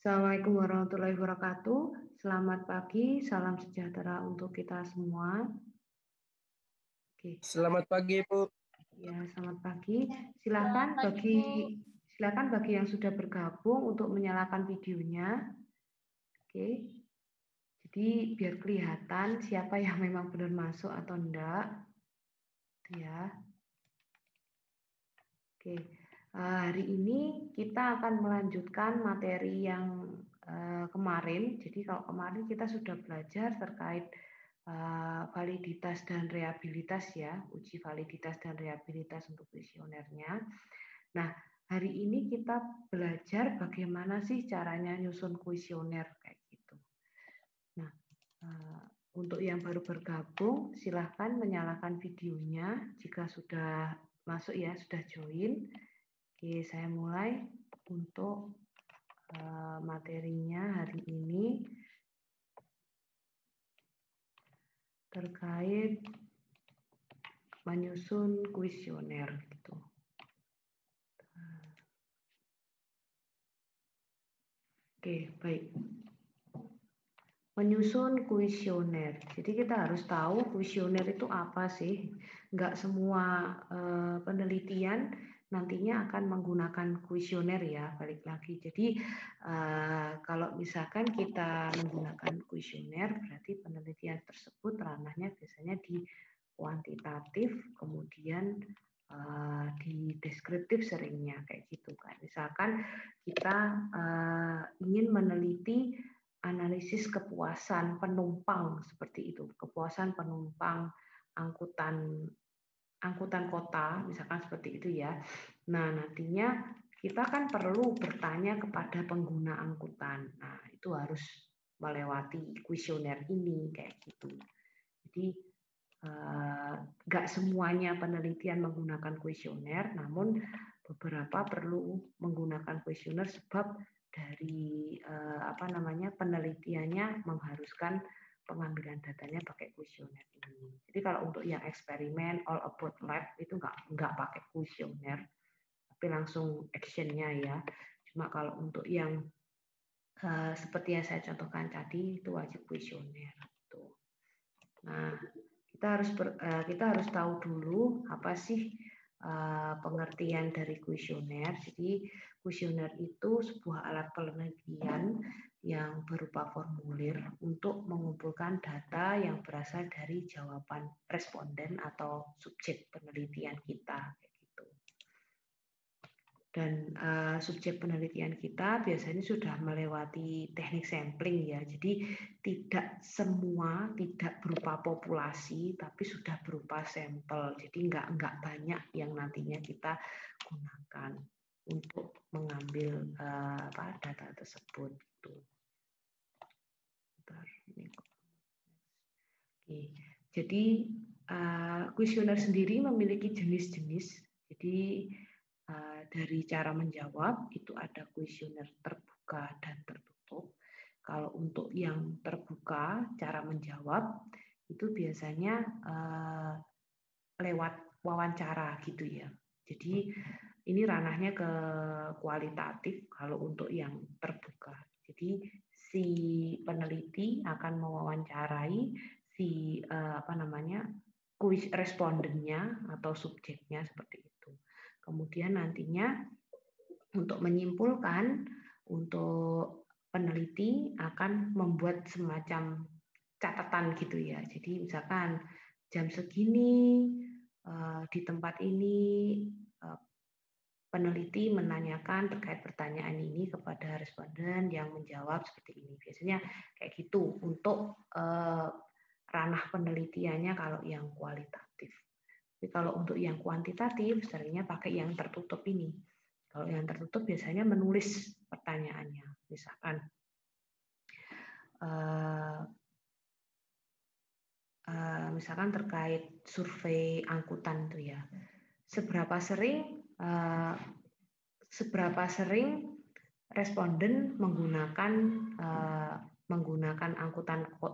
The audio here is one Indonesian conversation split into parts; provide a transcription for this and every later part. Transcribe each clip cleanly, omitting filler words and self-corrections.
Assalamualaikum warahmatullahi wabarakatuh. Selamat pagi, salam sejahtera untuk kita semua. Oke. Selamat pagi, Bu. Ya, selamat pagi. Silakan bagi yang sudah bergabung untuk menyalakan videonya. Oke. Jadi biar kelihatan siapa yang memang benar masuk atau enggak. Ya. Oke. Hari ini kita akan melanjutkan materi yang kemarin. Jadi kalau kemarin kita sudah belajar terkait validitas dan rehabilitas ya, uji validitas dan rehabilitas untuk kuesionernya. Nah, hari ini kita belajar bagaimana sih caranya nyusun kuesioner kayak gitu. Nah, untuk yang baru bergabung, silahkan menyalakan videonya jika sudah masuk ya, sudah join. Oke, saya mulai untuk materinya hari ini terkait menyusun kuesioner gitu. Oke, baik. Menyusun kuesioner. Jadi kita harus tahu kuesioner itu apa sih. Nggak semua penelitian nantinya akan menggunakan kuesioner ya, balik lagi. Jadi kalau misalkan kita menggunakan kuesioner, berarti penelitian tersebut ranahnya biasanya di kuantitatif, kemudian di deskriptif seringnya kayak gitu kan. Misalkan kita ingin meneliti analisis kepuasan penumpang seperti itu, kepuasan penumpang angkutan kota, misalkan seperti itu ya. Nah, nantinya kita kan perlu bertanya kepada pengguna angkutan. Nah, itu harus melewati kuesioner ini kayak gitu. Jadi nggak semuanya penelitian menggunakan kuesioner, namun beberapa perlu menggunakan kuesioner sebab dari penelitiannya mengharuskan pengambilan datanya pakai kuesioner ini. Jadi kalau untuk yang eksperimen all about lab itu nggak pakai kuesioner, tapi langsung actionnya ya. Cuma kalau untuk yang seperti yang saya contohkan tadi itu wajib kuesioner. Tuh. Nah, kita harus tahu dulu apa sih pengertian dari kuesioner. Jadi kuesioner itu sebuah alat penelitian yang berupa formulir untuk mengumpulkan data yang berasal dari jawaban responden atau subjek penelitian kita kayak gitu. Dan subjek penelitian kita biasanya sudah melewati teknik sampling ya. Jadi tidak berupa populasi, tapi sudah berupa sampel. Jadi nggak banyak yang nantinya kita gunakan untuk mengambil data tersebut. Gitu. Oke. Jadi kuesioner sendiri memiliki jenis-jenis. Jadi dari cara menjawab itu ada kuesioner terbuka dan tertutup. Kalau untuk yang terbuka cara menjawab itu biasanya lewat wawancara gitu ya. Jadi ini ranahnya ke kualitatif kalau untuk yang terbuka. Jadi si peneliti akan mewawancarai si respondennya atau subjeknya seperti itu. Kemudian nantinya untuk menyimpulkan, untuk peneliti akan membuat semacam catatan gitu ya. Jadi misalkan jam segini di tempat ini peneliti menanyakan terkait pertanyaan ini kepada responden yang menjawab seperti ini. Biasanya kayak gitu untuk ranah penelitiannya kalau yang kualitatif. Tapi kalau untuk yang kuantitatif seringnya pakai yang tertutup ini. Kalau yang tertutup biasanya menulis pertanyaannya. Misalkan misalkan terkait survei angkutan tuh ya. Seberapa sering responden menggunakan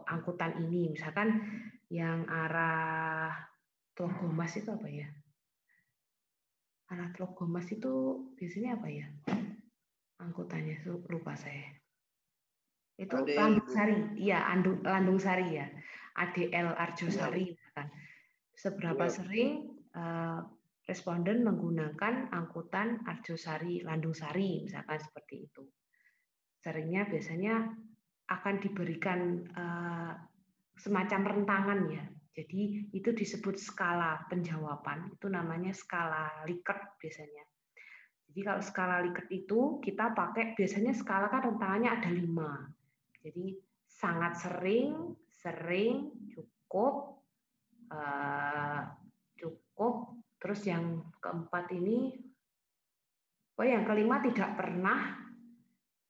angkutan ini, misalkan yang arah Tlogomas itu apa ya? Arah Tlogomas itu biasanya apa ya? Angkutannya lupa saya. Itu Landung Sari, iya Landung Sari ya, ADL Arjosari. Ya. Seberapa sering responden menggunakan angkutan Arjosari, Landung Sari, misalkan seperti itu. Seringnya biasanya akan diberikan semacam rentangan ya. Jadi itu disebut skala penjawaban, itu namanya skala Likert biasanya. Jadi kalau skala Likert itu kita pakai biasanya skala kan rentangannya ada 5. Jadi sangat sering, sering, cukup, cukup. Terus yang keempat ini, yang kelima tidak pernah.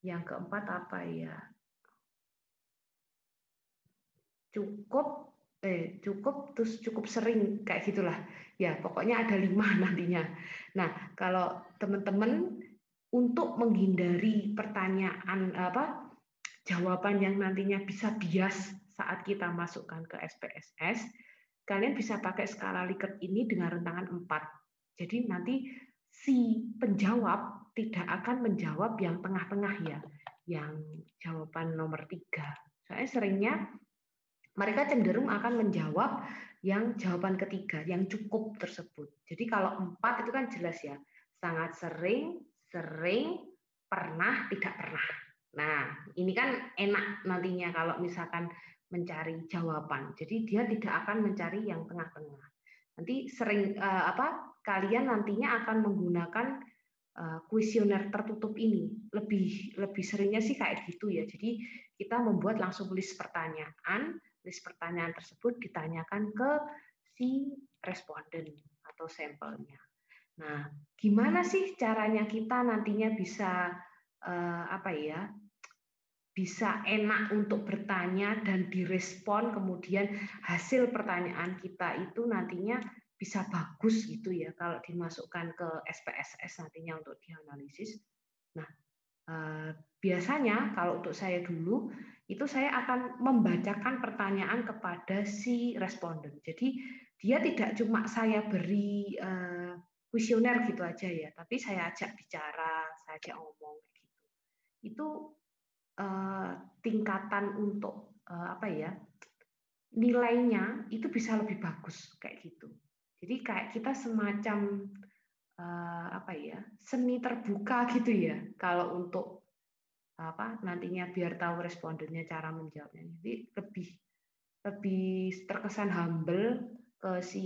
Yang keempat apa ya? Cukup, terus cukup sering kayak gitulah. Ya pokoknya ada 5 nantinya. Nah kalau teman-teman untuk menghindari pertanyaan jawaban yang nantinya bisa bias saat kita masukkan ke SPSS, kalian bisa pakai skala Likert ini dengan rentangan 4. Jadi nanti si penjawab tidak akan menjawab yang tengah-tengah ya, yang jawaban nomor 3. Soalnya seringnya mereka cenderung akan menjawab yang jawaban ketiga, yang cukup tersebut. Jadi kalau 4 itu kan jelas ya, sangat sering, sering, pernah, tidak pernah. Nah, ini kan enak nantinya kalau misalkan mencari jawaban. Jadi dia tidak akan mencari yang tengah-tengah. Nanti sering kalian nantinya akan menggunakan kuesioner tertutup ini. Lebih seringnya sih kayak gitu ya. Jadi kita membuat langsung list pertanyaan. List pertanyaan tersebut ditanyakan ke si responden atau sampelnya. Nah, gimana sih caranya kita nantinya bisa bisa enak untuk bertanya dan direspon, kemudian hasil pertanyaan kita itu nantinya bisa bagus gitu ya kalau dimasukkan ke SPSS nantinya untuk dianalisis. Nah, biasanya kalau untuk saya dulu itu saya akan membacakan pertanyaan kepada si responden. Jadi dia tidak cuma saya beri kuesioner gitu aja ya, tapi saya ajak bicara, saya ajak ngomong gitu. Itu tingkatan untuk nilainya itu bisa lebih bagus kayak gitu. Jadi kayak kita semacam semi terbuka gitu ya kalau untuk nantinya biar tahu respondennya cara menjawabnya. Jadi lebih terkesan humble ke si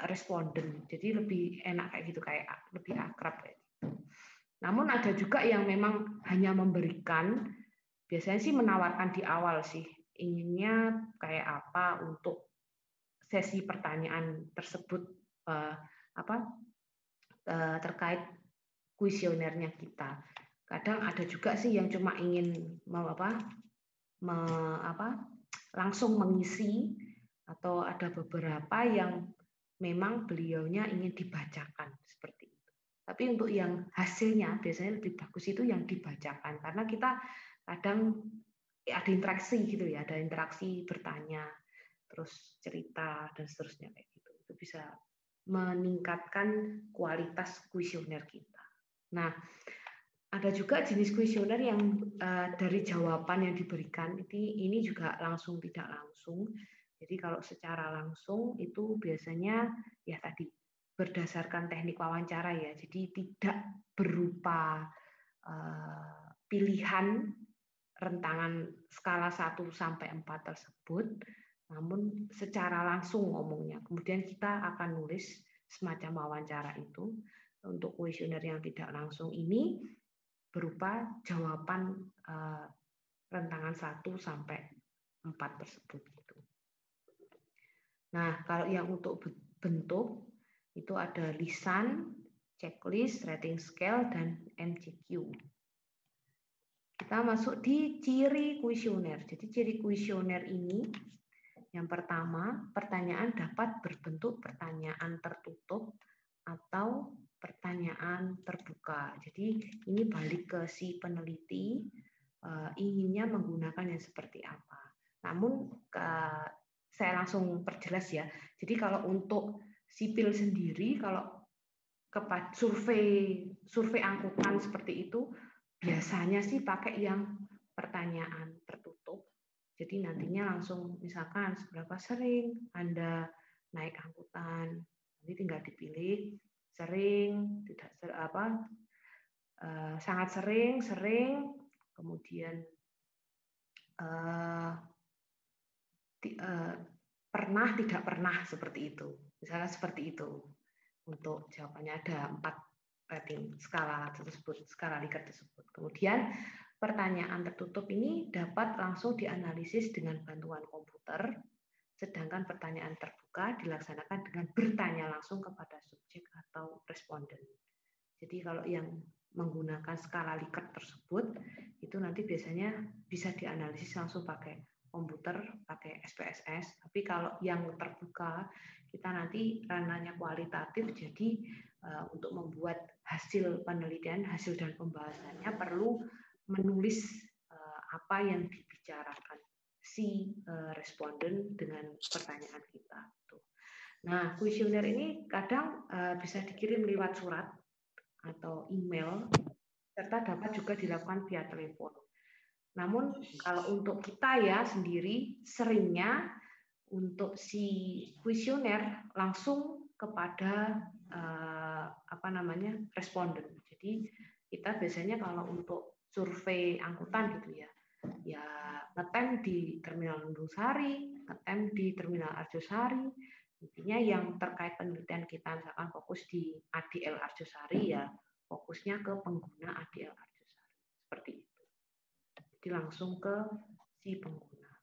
responden. Jadi lebih enak kayak gitu, kayak lebih akrab kayak gitu. Namun ada juga yang memang hanya memberikan, biasanya sih menawarkan di awal sih, inginnya kayak apa untuk sesi pertanyaan tersebut terkait kuesionernya kita. Kadang ada juga sih yang cuma ingin langsung mengisi, atau ada beberapa yang memang beliaunya ingin dibacakan seperti itu. Tapi untuk yang hasilnya biasanya lebih bagus itu yang dibacakan, karena kita kadang ada interaksi gitu ya, ada interaksi bertanya, terus cerita dan seterusnya kayak gitu. Itu bisa meningkatkan kualitas kuesioner kita. Nah, ada juga jenis kuesioner yang dari jawaban yang diberikan ini juga langsung tidak langsung. Jadi kalau secara langsung itu biasanya ya tadi berdasarkan teknik wawancara ya. Jadi tidak berupa pilihan rentangan skala 1 sampai 4 tersebut, namun secara langsung ngomongnya. Kemudian kita akan nulis semacam wawancara itu. Untuk kuesioner yang tidak langsung ini berupa jawaban rentangan 1 sampai 4 tersebut gitu. Nah, kalau yang untuk bentuk itu ada lisan, checklist, rating scale, dan MCQ. Kita masuk di ciri kuesioner. Jadi ciri kuesioner ini yang pertama, pertanyaan dapat berbentuk pertanyaan tertutup atau pertanyaan terbuka. Jadi ini balik ke si peneliti inginnya menggunakan yang seperti apa. Namun saya langsung perjelas ya. Jadi kalau untuk sipil sendiri, kalau survei angkutan seperti itu biasanya sih pakai yang pertanyaan tertutup. Jadi nantinya langsung misalkan seberapa sering Anda naik angkutan, nanti tinggal dipilih sering, tidak sangat sering, sering, kemudian pernah, tidak pernah, seperti itu. Misalnya seperti itu. Untuk jawabannya ada 4 rating skala tersebut, skala Likert tersebut. Kemudian pertanyaan tertutup ini dapat langsung dianalisis dengan bantuan komputer, sedangkan pertanyaan terbuka dilaksanakan dengan bertanya langsung kepada subjek atau responden. Jadi kalau yang menggunakan skala Likert tersebut, itu nanti biasanya bisa dianalisis langsung pakai komputer, pakai SPSS. Tapi kalau yang terbuka, kita nanti ranahnya kualitatif, jadi untuk membuat hasil penelitian, hasil dan pembahasannya perlu menulis apa yang dibicarakan si responden dengan pertanyaan kita. Nah, kuesioner ini kadang bisa dikirim lewat surat atau email, serta dapat juga dilakukan via telepon. Namun kalau untuk kita ya sendiri, seringnya untuk si kuesioner langsung kepada responden. Jadi kita biasanya kalau untuk survei angkutan gitu ya ngetem di Terminal Lundung Sari, ngetem di Terminal Arjosari. Intinya yang terkait penelitian kita misalkan fokus di ADL Arjosari ya fokusnya ke pengguna ADL Arjosari seperti itu. Jadi langsung ke si pengguna.